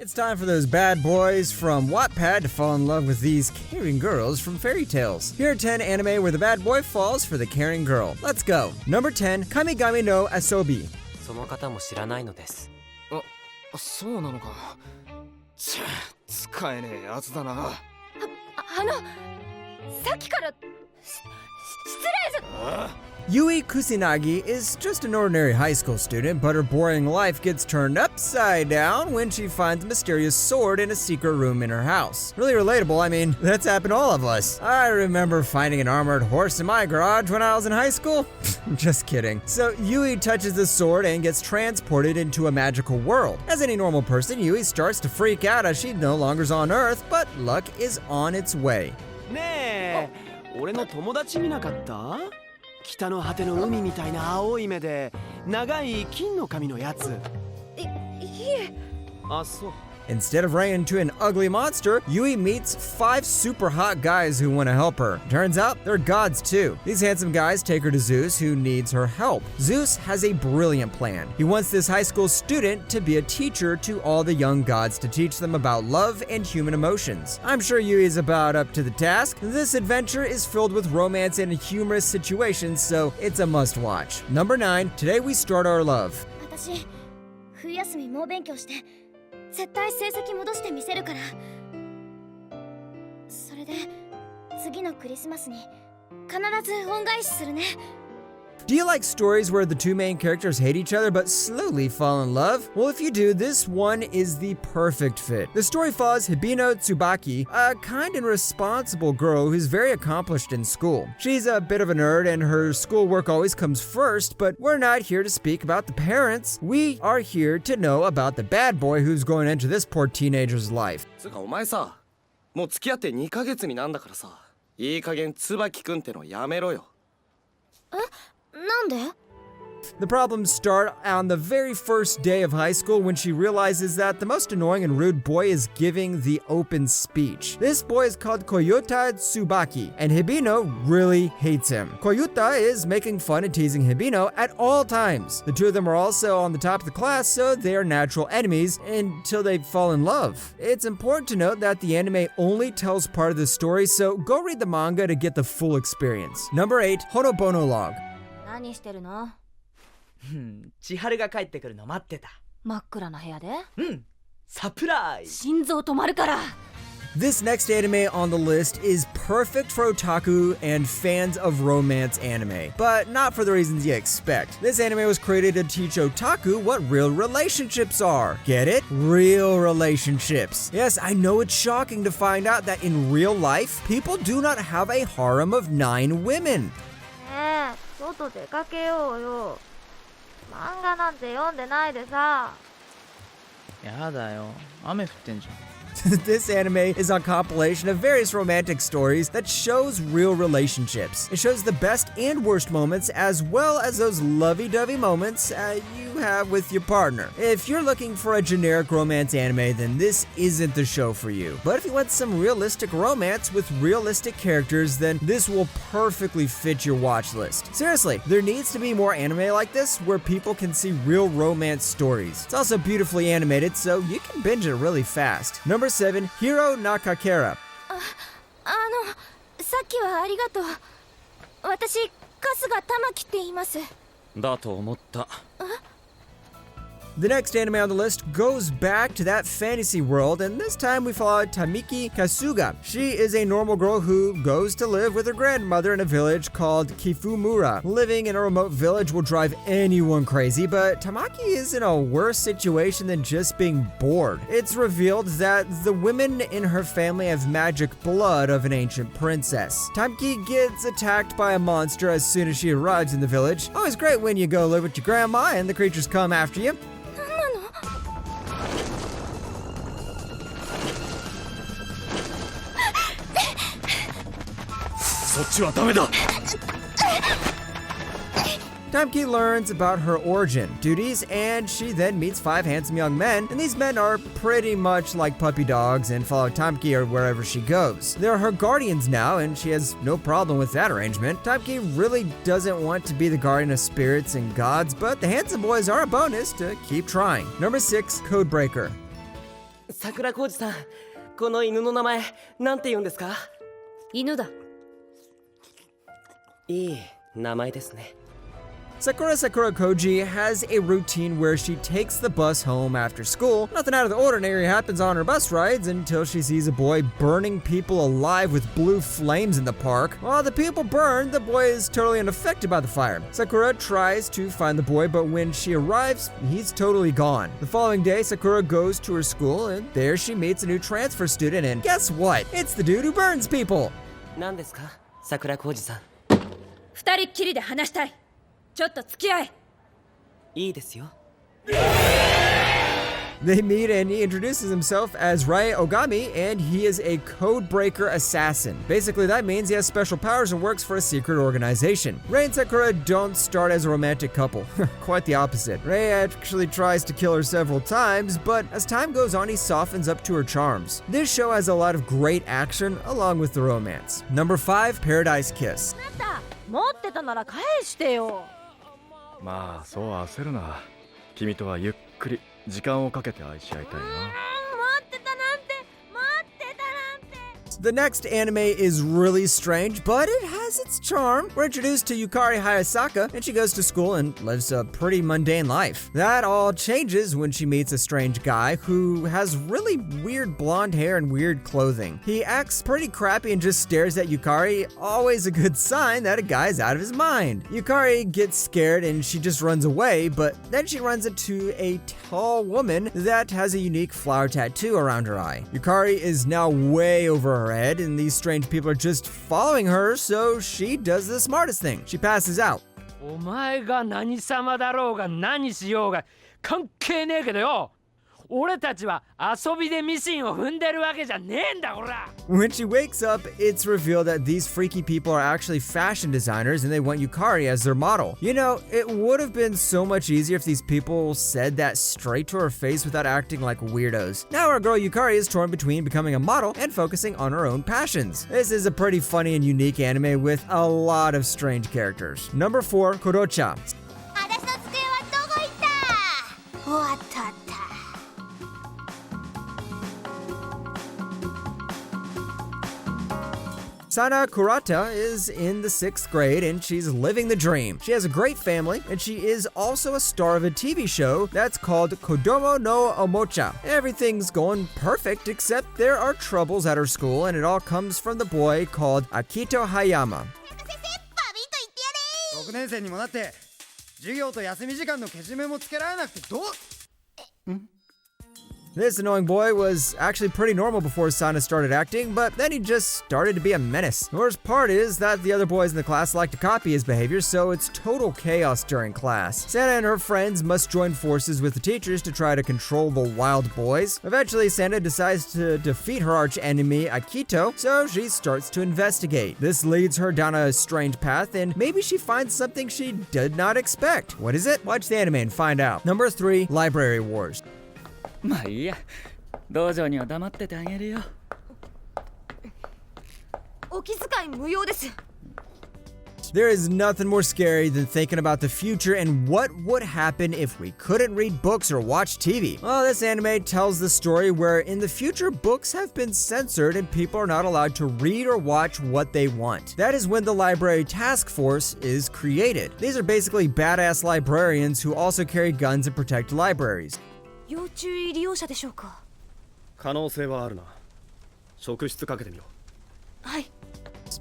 It's time for those bad boys from Wattpad to fall in love with these caring girls from fairy tales. Here are 10 anime where the bad boy falls for the caring girl. Let's go. Number 10, Kamigami no Asobi. その方も知らないのです。そうなのか。使えねえやつだな。さっきから失礼じゃ。Yui Kusanagi is just an ordinary high school student, but her boring life gets turned upside down when she finds a mysterious sword in a secret room in her house. Really relatable, I mean, that's happened to all of us. I remember finding an armored horse in my garage when I was in high school. Just kidding. So Yui touches the sword and gets transported into a magical world. As any normal person, Yui starts to freak out as she no longer's on Earth, but luck is on its way. ねえ、俺の友達見なかった？北の果ての海みたいな青い目で長い金の髪のやつ。いえ。あ、そう。 Instead of running into an ugly monster, Yui meets 5 super hot guys who want to help her. Turns out, they're gods too. These handsome guys take her to Zeus, who needs her help. Zeus has a brilliant plan. He wants this high school student to be a teacher to all the young gods to teach them about love and human emotions. I'm sure Yui is about up to the task. This adventure is filled with romance and humorous situations, so it's a must-watch. Number 9, Today We Start Our Love. 私、冬休み猛勉強して。絶対成績戻してみせるから。それで次のクリスマスに必ず恩返しするね。Do you like stories where the two main characters hate each other but slowly fall in love? Well, if you do, this one is the perfect fit. The story follows Hibino Tsubaki, a kind and responsible girl who's very accomplished in school. She's a bit of a nerd and her schoolwork always comes first, but we're not here to speak about the parents. We are here to know about the bad boy who's going into this poor teenager's life. つうかお前さ、もう付き合って2ヶ月になんだからさ、いい加減椿くんってのやめろよ。なんで？ The problems start on the very first day of high school when she realizes that the most annoying and rude boy is giving the open speech. This boy is called Koyuta Tsubaki, and Hibino really hates him. Koyuta is making fun and teasing Hibino at all times. The two of them are also on the top of the class, so they are natural enemies until they fall in love. It's important to note that the anime only tells part of the story, so go read the manga to get the full experience. Number 8, Honobono Log. 何してるの？千春が帰ってくるの待ってた。真っ暗な部屋で？サプライズ。心臓止まるから。This next anime on the list is perfect for otaku and fans of romance anime, but not for the reasons you expect. This anime was created to teach otaku what real relationships are. Get it? Real relationships. Yes, I know it's shocking to find out that in real life, people do not have a harem of 9 women. ねえ、外出かけようよ。漫画なんて読んでないでさ。やだよ、雨降ってんじゃん。This anime is a compilation of various romantic stories that shows real relationships. It shows the best and worst moments as well as those lovey-dovey moments you have with your partner. If you're looking for a generic romance anime, then this isn't the show for you. But if you want some realistic romance with realistic characters, then this will perfectly fit your watch list. Seriously, there needs to be more anime like this where people can see real romance stories. It's also beautifully animated, so you can binge it really fast. Number 7, Hiro Nakakera. さっきはありがとう。私、春日玉木って言います。だと思った。The next anime on the list goes back to that fantasy world, and this time we follow Tamiki Kasuga. She is a normal girl who goes to live with her grandmother in a village called Kifumura. Living in a remote village will drive anyone crazy, but Tamaki is in a worse situation than just being bored. It's revealed that the women in her family have magic blood of an ancient princess. Tamaki gets attacked by a monster as soon as she arrives in the village. Always great when you go live with your grandma and the creatures come after you. そっちはダメだ。 Tamaki learns about her origin, duties, and she then meets 5 handsome young men, and these men are pretty much like puppy dogs and follow Tamaki wherever she goes. They're her guardians now, and she has no problem with that arrangement. Tamaki really doesn't want to be the guardian of spirits and gods, but the handsome boys are a bonus to keep trying. Number 6, Codebreaker. 桜浩二さん、この犬の名前なんて言うんですか？犬だ。いい名前ですね。Sakura Koji has a routine where she takes the bus home after school. Nothing out of the ordinary happens on her bus rides until she sees a boy burning people alive with blue flames in the park. While the people burn, the boy is totally unaffected by the fire. Sakura tries to find the boy, but when she arrives, he's totally gone. The following day, Sakura goes to her school, and there she meets a new transfer student, and guess what? It's the dude who burns people! 何ですか、桜浩二さん。二人っきりで話したい。ちょっと付き合え。いいですよ。They meet and he introduces himself as Rai Ogami, and he is a codebreaker assassin. Basically, that means he has special powers and works for a secret organization. Rai and Sakura don't start as a romantic couple. Quite the opposite. Rai actually tries to kill her several times, but as time goes on, he softens up to her charms. This show has a lot of great action along with the romance. Number 5, Paradise Kiss. 持ってたなら返してよ。まあそう焦るな。君とはゆっくり時間をかけて愛し合いたいな。The next anime is really strange, but it has its charm. We're introduced to Yukari Hayasaka, and she goes to school and lives a pretty mundane life. That all changes when she meets a strange guy who has really weird blonde hair and weird clothing. He acts pretty crappy and just stares at Yukari, always a good sign that a guy is out of his mind. Yukari gets scared and she just runs away, but then she runs into a tall woman that has a unique flower tattoo around her eye. Yukari is now way over her head, and these strange people are just following her, so she does the smartest thing. She passes out. お前が何様だろうが何しようが関係ねえけどよ。俺たちは遊びでミシンを踏んでるわけじゃねえんだ、ほら。 When she wakes up, it's revealed that these freaky people are actually fashion designers and they want Yukari as their model. You know, it would have been so much easier if these people said that straight to her face without acting like weirdos. Now our girl Yukari is torn between becoming a model and focusing on her own passions. This is a pretty funny and unique anime with a lot of strange characters. Number 4, Kurocha. 私の机はどこ行った？終わったった。Sana Kurata is in the 6th grade and she's living the dream. She has a great family and she is also a star of a TV show that's called Kodomo no Omocha. Everything's going perfect except there are troubles at her school, and it all comes from the boy called Akito Hayama. 6年生にもなって授業と休み時間のけじめもつけられなくてどう？ This annoying boy was actually pretty normal before Sana started acting, but then he just started to be a menace. The worst part is that the other boys in the class like to copy his behavior, so it's total chaos during class. Sana and her friends must join forces with the teachers to try to control the wild boys. Eventually, Sana decides to defeat her arch enemy, Akito, so she starts to investigate. This leads her down a strange path, and maybe she finds something she did not expect. What is it? Watch the anime and find out. Number 3, Library Wars. まあいいや、道場には黙っててあげるよ。お気遣い無用です。 There is nothing more scary than thinking about the future and what would happen if we couldn't read books or watch TV. Well, this anime tells the story where in the future books have been censored and people are not allowed to read or watch what they want. That is when the Library Task Force is created. These are basically badass librarians who also carry guns and protect libraries. 要注意利用者でしょうか？可能性はあるな。職質かけてみろ。はい。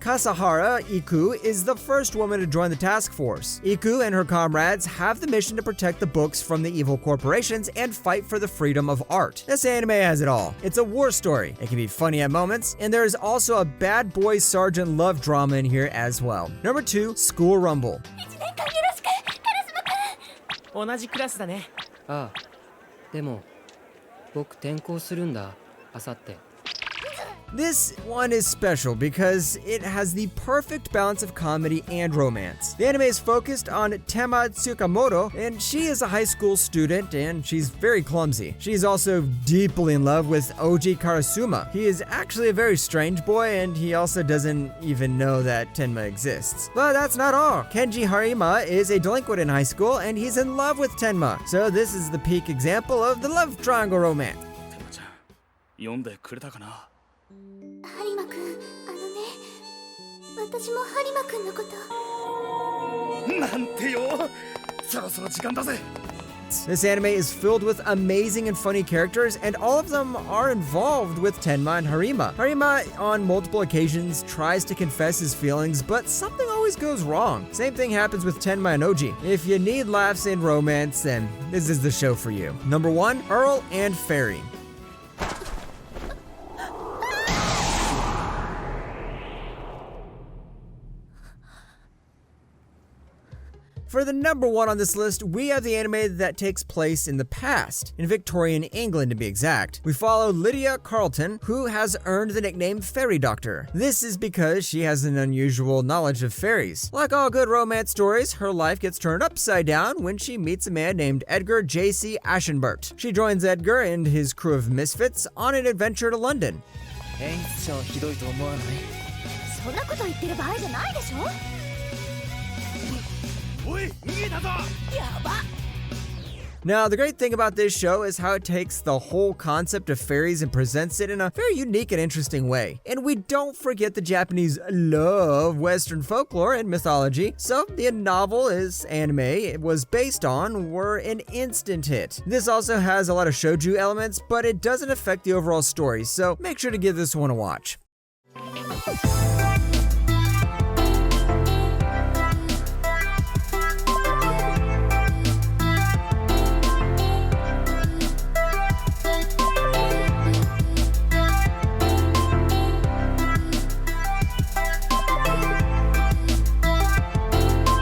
Kasahara Iku is the first woman to join the task force. Iku and her comrades have the mission to protect the books from the evil corporations and fight for the freedom of art. This anime has it all. It's a war story. It can be funny at moments, and there is also a bad boy sergeant love drama in here as well. Number 2, School Rumble. 同じクラスだね。ああ。でも僕転校するんだ、あさって。 This one is special because it has the perfect balance of comedy and romance. The anime is focused on Tema Tsukamoto, and she is a high school student and she's very clumsy. She's also deeply in love with Oji Karasuma. He is actually a very strange boy and he also doesn't even know that Tenma exists. But that's not all. Kenji Harima is a delinquent in high school and he's in love with Tenma. So this is the peak example of the love triangle romance. 読んでくれたかな。ハリマくん、私もハリマくんのこと。なんてよ。そろそろ時間だぜ。This anime is filled with amazing and funny characters, and all of them are involved with Tenma and Harima. Harima, on multiple occasions, tries to confess his feelings, but something always goes wrong. Same thing happens with Tenma and Oji. If you need laughs and romance, then this is the show for you. Number 1, Earl and Fairy. For the number 1 on this list, we have the anime that takes place in the past, in Victorian England to be exact. We follow Lydia Carlton, who has earned the nickname Fairy Doctor. This is because she has an unusual knowledge of fairies. Like all good romance stories, her life gets turned upside down when she meets a man named Edgar J.C. Aschenbert. She joins Edgar and his crew of misfits on an adventure to London. 演出者はひどいと思わない？そんなこと言ってる場合じゃないでしょ。Now, the great thing about this show is how it takes the whole concept of fairies and presents it in a very unique and interesting way. And we don't forget the Japanese love Western folklore and mythology, so the novel anime it was based on were an instant hit. This also has a lot of shoujo elements, but it doesn't affect the overall story, so make sure to give this one a watch.